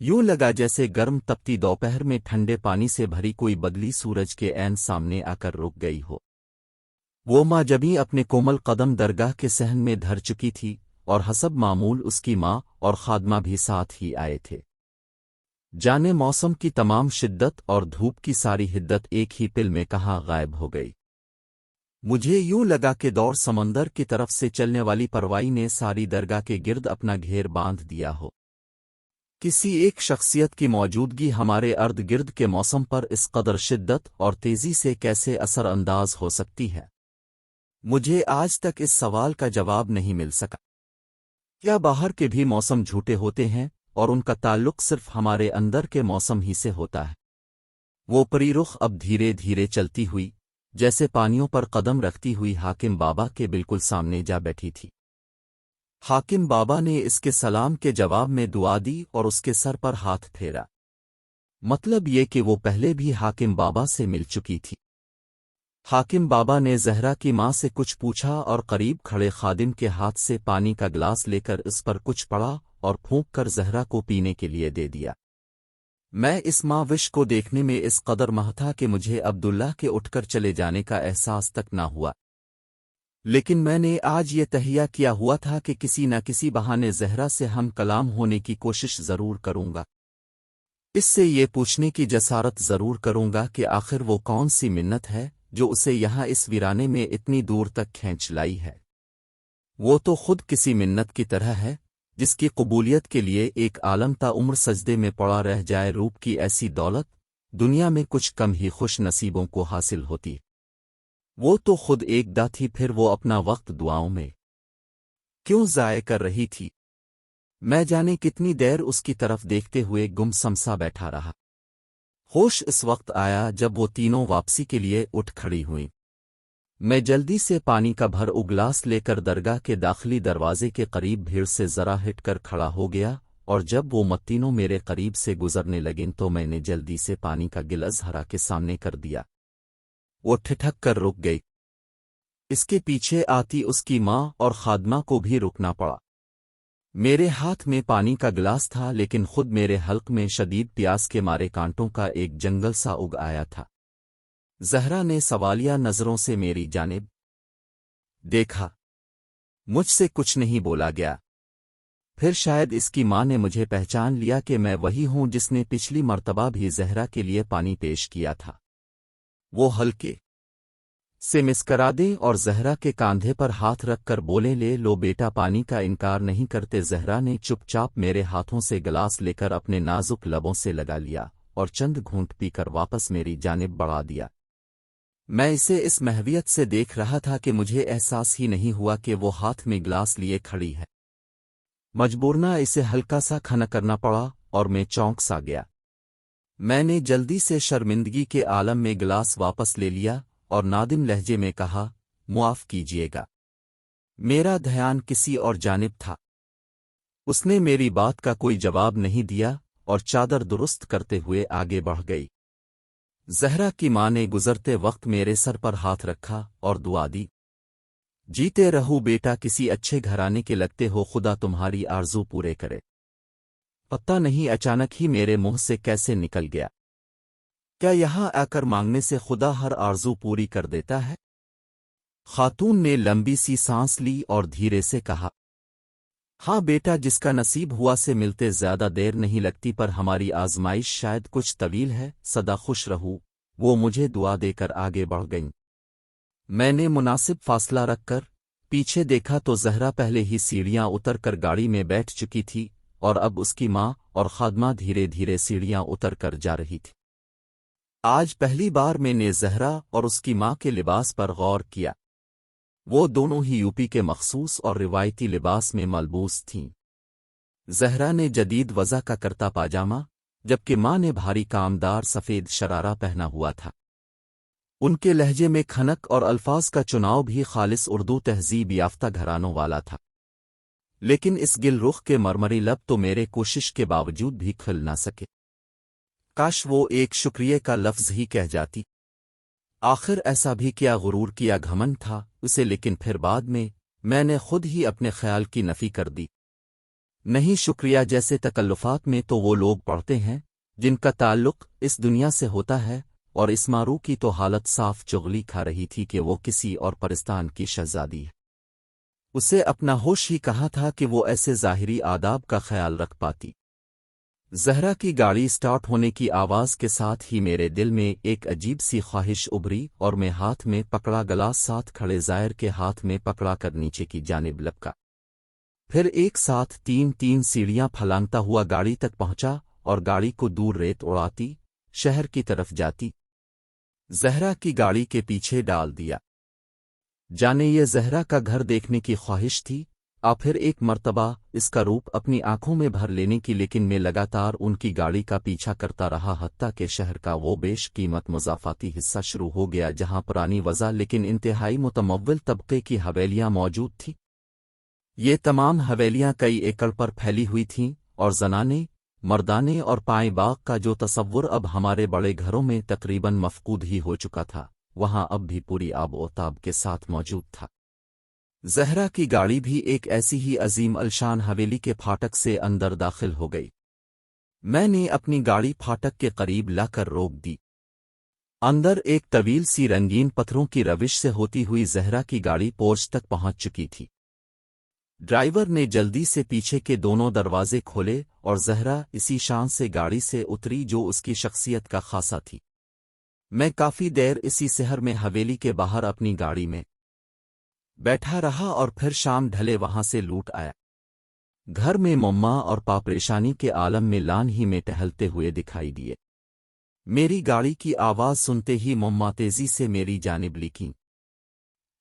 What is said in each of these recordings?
یوں لگا جیسے گرم تپتی دوپہر میں ٹھنڈے پانی سے بھری کوئی بدلی سورج کے عین سامنے آ کر رک گئی ہو۔ وہ ماں جبھی اپنے کومل قدم درگاہ کے صحن میں دھر چکی تھی، اور حسب معمول اس کی ماں اور خادمہ بھی ساتھ ہی آئے تھے۔ جانے موسم کی تمام شدت اور دھوپ کی ساری حدت ایک ہی پل میں کہاں غائب ہو گئی۔ مجھے یوں لگا کہ دور سمندر کی طرف سے چلنے والی پروائی نے ساری درگاہ کے گرد اپنا گھیر باندھ دیا ہو۔ کسی ایک شخصیت کی موجودگی ہمارے ارد گرد کے موسم پر اس قدر شدت اور تیزی سے کیسے اثر انداز ہو سکتی ہے؟ مجھے آج تک اس سوال کا جواب نہیں مل سکا۔ کیا باہر کے بھی موسم جھوٹے ہوتے ہیں اور ان کا تعلق صرف ہمارے اندر کے موسم ہی سے ہوتا ہے؟ وہ پری رخ اب دھیرے دھیرے چلتی ہوئی، جیسے پانیوں پر قدم رکھتی ہوئی حاکم بابا کے بالکل سامنے جا بیٹھی تھی۔ حاکم بابا نے اس کے سلام کے جواب میں دعا دی اور اس کے سر پر ہاتھ پھیرا۔ مطلب یہ کہ وہ پہلے بھی حاکم بابا سے مل چکی تھی۔ حاکم بابا نے زہرا کی ماں سے کچھ پوچھا اور قریب کھڑے خادم کے ہاتھ سے پانی کا گلاس لے کر اس پر کچھ پڑا اور پھونک کر زہرا کو پینے کے لیے دے دیا۔ میں اس ماں وش کو دیکھنے میں اس قدر مہا تھا کہ مجھے عبداللہ کے اٹھ کر چلے جانے کا احساس تک نہ ہوا، لیکن میں نے آج یہ تہیہ کیا ہوا تھا کہ کسی نہ کسی بہانے زہرا سے ہم کلام ہونے کی کوشش ضرور کروں گا۔ اس سے یہ پوچھنے کی جسارت ضرور کروں گا کہ آخر وہ کون سی منت ہے جو اسے یہاں اس ویرانے میں اتنی دور تک کھینچ لائی ہے۔ وہ تو خود کسی منت کی طرح ہے جس کی قبولیت کے لیے ایک عالم تا عمر سجدے میں پڑا رہ جائے۔ روپ کی ایسی دولت دنیا میں کچھ کم ہی خوش نصیبوں کو حاصل ہوتی۔ وہ تو خود ایک دا تھی، پھر وہ اپنا وقت دعاؤں میں کیوں ضائع کر رہی تھی؟ میں جانے کتنی دیر اس کی طرف دیکھتے ہوئے گم سمسا بیٹھا رہا۔ ہوش اس وقت آیا جب وہ تینوں واپسی کے لیے اٹھ کھڑی ہوئیں۔ میں جلدی سے پانی کا بھر اگلاس لے کر درگاہ کے داخلی دروازے کے قریب بھیڑ سے ذرا ہٹ کر کھڑا ہو گیا، اور جب وہ تینوں میرے قریب سے گزرنے لگیں تو میں نے جلدی سے پانی کا گلاس زہرا کے سامنے کر دیا۔ وہ ٹھٹک کر رک گئی۔ اس کے پیچھے آتی اس کی ماں اور خادمہ کو بھی رکنا پڑا۔ میرے ہاتھ میں پانی کا گلاس تھا، لیکن خود میرے حلق میں شدید پیاس کے مارے کانٹوں کا ایک جنگل سا اگ آیا تھا۔ زہرا نے سوالیہ نظروں سے میری جانب دیکھا۔ مجھ سے کچھ نہیں بولا گیا۔ پھر شاید اس کی ماں نے مجھے پہچان لیا کہ میں وہی ہوں جس نے پچھلی مرتبہ بھی زہرا کے لیے پانی پیش کیا تھا۔ وہ ہلکے سے مسکرا دے اور زہرا کے کاندھے پر ہاتھ رکھ کر بولے، لے لو بیٹا، پانی کا انکار نہیں کرتے۔ زہرا نے چپ چاپ میرے ہاتھوں سے گلاس لے کر اپنے نازک لبوں سے لگا لیا اور چند گھونٹ پی کر واپس میری جانب بڑھا دیا۔ میں اسے اس محویت سے دیکھ رہا تھا کہ مجھے احساس ہی نہیں ہوا کہ وہ ہاتھ میں گلاس لیے کھڑی ہے۔ مجبورنہ اسے ہلکا سا کھنا کرنا پڑا اور میں چونک سا گیا۔ میں نے جلدی سے شرمندگی کے عالم میں گلاس واپس لے لیا اور نادم لہجے میں کہا، معاف کیجیے گا، میرا دھیان کسی اور جانب تھا۔ اس نے میری بات کا کوئی جواب نہیں دیا اور چادر درست کرتے ہوئے آگے بڑھ گئی۔ زہرا کی ماں نے گزرتے وقت میرے سر پر ہاتھ رکھا اور دعا دی، جیتے رہو بیٹا، کسی اچھے گھرانے کے لگتے ہو، خدا تمہاری آرزو پورے کرے۔ پتہ نہیں اچانک ہی میرے منہ سے کیسے نکل گیا، کیا یہاں آ کر مانگنے سے خدا ہر آرزو پوری کر دیتا ہے؟ خاتون نے لمبی سی سانس لی اور دھیرے سے کہا، ہاں بیٹا، جس کا نصیب ہوا سے ملتے زیادہ دیر نہیں لگتی، پر ہماری آزمائش شاید کچھ طویل ہے، سدا خوش رہو۔ وہ مجھے دعا دے کر آگے بڑھ گئیں۔ میں نے مناسب فاصلہ رکھ کر پیچھے دیکھا تو زہرا پہلے ہی سیڑھیاں اتر کر گاڑی میں بیٹھ چکی تھی، اور اب اس کی ماں اور خادمہ دھیرے دھیرے سیڑھیاں اتر کر جا رہی تھی۔ آج پہلی بار میں نے زہرا اور اس کی ماں کے لباس پر غور کیا۔ وہ دونوں ہی یوپی کے مخصوص اور روایتی لباس میں ملبوس تھیں۔ زہرا نے جدید وضع کا کرتا پاجامہ، جبکہ ماں نے بھاری کامدار سفید شرارہ پہنا ہوا تھا۔ ان کے لہجے میں کھنک اور الفاظ کا چناؤ بھی خالص اردو تہذیب یافتہ گھرانوں والا تھا، لیکن اس گل رخ کے مرمری لب تو میرے کوشش کے باوجود بھی کھل نہ سکے۔ کاش وہ ایک شکریہ کا لفظ ہی کہہ جاتی۔ آخر ایسا بھی کیا غرور کیا گھمنڈ تھا اسے، لیکن پھر بعد میں نے خود ہی اپنے خیال کی نفی کر دی۔ نہیں شکریہ جیسے تکلفات میں تو وہ لوگ پڑھتے ہیں جن کا تعلق اس دنیا سے ہوتا ہے، اور اسمارو کی تو حالت صاف چغلی کھا رہی تھی کہ وہ کسی اور پرستان کی شہزادی ہے۔ اسے اپنا ہوش ہی کہا تھا کہ وہ ایسے ظاہری آداب کا خیال رکھ پاتی۔ زہرا کی گاڑی سٹارٹ ہونے کی آواز کے ساتھ ہی میرے دل میں ایک عجیب سی خواہش ابھری اور میں ہاتھ میں پکڑا گلاس ساتھ کھڑے زائر کے ہاتھ میں پکڑا کر نیچے کی جانب لپکا۔ پھر ایک ساتھ تین سیڑھیاں پھلانگتا ہوا گاڑی تک پہنچا اور گاڑی کو دور ریت اڑاتی شہر کی طرف جاتی زہرا کی گاڑی کے پیچھے ڈال دیا۔ جانے یہ زہرا کا گھر دیکھنے کی خواہش تھی پھر ایک مرتبہ اس کا روپ اپنی آنکھوں میں بھر لینے کی، لیکن میں لگاتار ان کی گاڑی کا پیچھا کرتا رہا حتیٰ کہ شہر کا وہ بیش قیمت مضافاتی حصہ شروع ہو گیا جہاں پرانی وضع لیکن انتہائی متمول طبقے کی حویلیاں موجود تھیں۔ یہ تمام حویلیاں کئی ایکڑ پر پھیلی ہوئی تھیں اور زنانے، مردانے اور پائیں باغ کا جو تصور اب ہمارے بڑے گھروں میں تقریباً مفقود ہی ہو چکا تھا، وہاں اب بھی پوری آب و تاب کے ساتھ موجود تھا۔ زہرا کی گاڑی بھی ایک ایسی ہی عظیم الشان حویلی کے پھاٹک سے اندر داخل ہو گئی۔ میں نے اپنی گاڑی پھاٹک کے قریب لا کر روک دی۔ اندر ایک طویل سی رنگین پتھروں کی روش سے ہوتی ہوئی زہرا کی گاڑی پورچ تک پہنچ چکی تھی۔ ڈرائیور نے جلدی سے پیچھے کے دونوں دروازے کھولے اور زہرا اسی شان سے گاڑی سے اتری جو اس کی شخصیت کا خاصہ تھی۔ میں کافی دیر اسی سحر میں حویلی کے باہر اپنی گاڑی میں بیٹھا رہا اور پھر شام ڈھلے وہاں سے لوٹ آیا۔ گھر میں مما اور پریشانی کے عالم میں لان ہی میں ٹہلتے ہوئے دکھائی دیے۔ میری گاڑی کی آواز سنتے ہی مما تیزی سے میری جانب لیکیں۔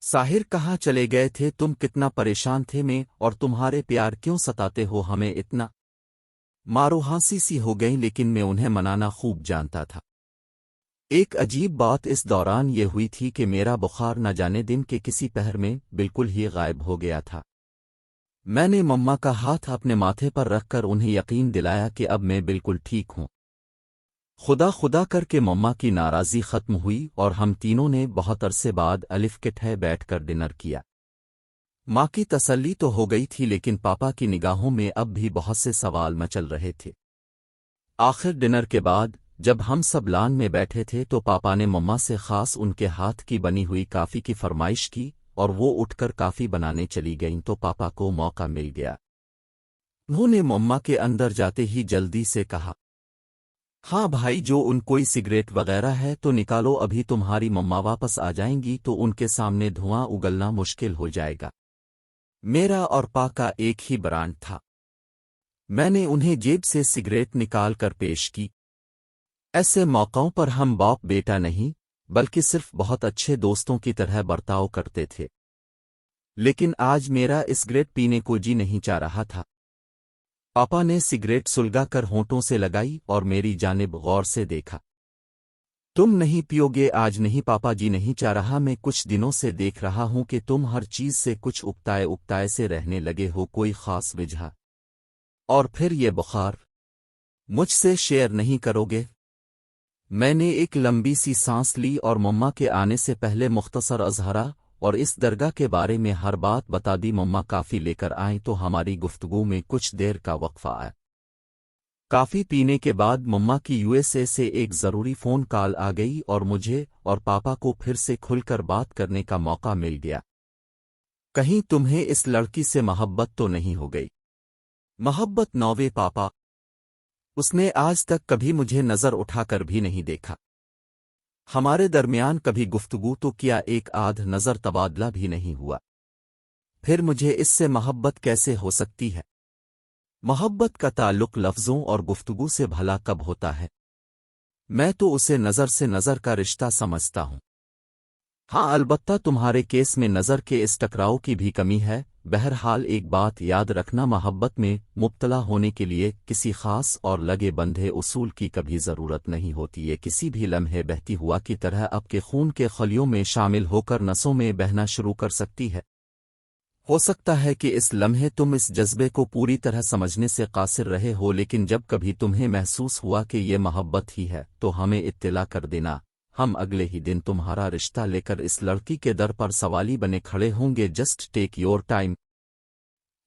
ساحر کہاں چلے گئے تھے تم؟ کتنا پریشان تھے میں، اور تمہارے پیار کیوں ستاتے ہو ہمیں اتنا؟ مارو ہانسی سی ہو گئیں لیکن میں انہیں منانا خوب جانتا تھا۔ ایک عجیب بات اس دوران یہ ہوئی تھی کہ میرا بخار نہ جانے دن کے کسی پہر میں بالکل ہی غائب ہو گیا تھا۔ میں نے مما کا ہاتھ اپنے ماتھے پر رکھ کر انہیں یقین دلایا کہ اب میں بالکل ٹھیک ہوں۔ خدا کر کے مما کی ناراضی ختم ہوئی اور ہم تینوں نے بہت عرصے بعد الف کے ٹھے بیٹھ کر ڈنر کیا۔ ماں کی تسلی تو ہو گئی تھی لیکن پاپا کی نگاہوں میں اب بھی بہت سے سوال مچل رہے تھے۔ آخر ڈنر کے بعد جب ہم سب لان میں بیٹھے تھے تو پاپا نے مما سے خاص ان کے ہاتھ کی بنی ہوئی کافی کی فرمائش کی اور وہ اٹھ کر کافی بنانے چلی گئیں تو پاپا کو موقع مل گیا۔ انہوں نے مما کے اندر جاتے ہی جلدی سے کہا، ہاں بھائی جو ان کوئی سگریٹ وغیرہ ہے تو نکالو، ابھی تمہاری مما واپس آ جائیں گی تو ان کے سامنے دھواں اگلنا مشکل ہو جائے گا۔ میرا اور پا کا ایک ہی برانڈ تھا۔ میں نے انہیں جیب سے سگریٹ نکال کر پیش کی۔ ایسے موقعوں پر ہم باپ بیٹا نہیں بلکہ صرف بہت اچھے دوستوں کی طرح برتاؤ کرتے تھے، لیکن آج میرا سگریٹ پینے کو جی نہیں چاہ رہا تھا۔ پاپا نے سگریٹ سلگا کر ہونٹوں سے لگائی اور میری جانب غور سے دیکھا۔ تم نہیں پیو گے آج؟ نہیں پاپا جی نہیں چاہ رہا، میں کچھ دنوں سے دیکھ رہا ہوں کہ تم ہر چیز سے کچھ اکتائے سے رہنے لگے ہو، کوئی خاص وجہ؟ اور پھر یہ بخار مجھ سے شیئر نہیں کرو گے؟ میں نے ایک لمبی سی سانس لی اور مما کے آنے سے پہلے مختصر اظہارا اور اس درگاہ کے بارے میں ہر بات بتا دی۔ مما کافی لے کر آئیں تو ہماری گفتگو میں کچھ دیر کا وقفہ آیا۔ کافی پینے کے بعد مما کی USA سے ایک ضروری فون کال آ گئی اور مجھے اور پاپا کو پھر سے کھل کر بات کرنے کا موقع مل گیا۔ کہیں تمہیں اس لڑکی سے محبت تو نہیں ہو گئی؟ محبت نوے پاپا، اس نے آج تک کبھی مجھے نظر اٹھا کر بھی نہیں دیکھا۔ ہمارے درمیان کبھی گفتگو تو کیا ایک آدھ نظر تبادلہ بھی نہیں ہوا، پھر مجھے اس سے محبت کیسے ہو سکتی ہے؟ محبت کا تعلق لفظوں اور گفتگو سے بھلا کب ہوتا ہے؟ میں تو اسے نظر سے نظر کا رشتہ سمجھتا ہوں۔ ہاں البتہ تمہارے کیس میں نظر کے اس ٹکراؤ کی بھی کمی ہے۔ بہرحال ایک بات یاد رکھنا، محبت میں مبتلا ہونے کے لیے کسی خاص اور لگے بندھے اصول کی کبھی ضرورت نہیں ہوتی، یہ کسی بھی لمحے بہتی ہوا کی طرح آپ کے خون کے خلیوں میں شامل ہو کر نسوں میں بہنا شروع کر سکتی ہے۔ ہو سکتا ہے کہ اس لمحے تم اس جذبے کو پوری طرح سمجھنے سے قاصر رہے ہو، لیکن جب کبھی تمہیں محسوس ہوا کہ یہ محبت ہی ہے تو ہمیں اطلاع کر دینا، ہم اگلے ہی دن تمہارا رشتہ لے کر اس لڑکی کے در پر سوالی بنے کھڑے ہوں گے۔ Just take your time.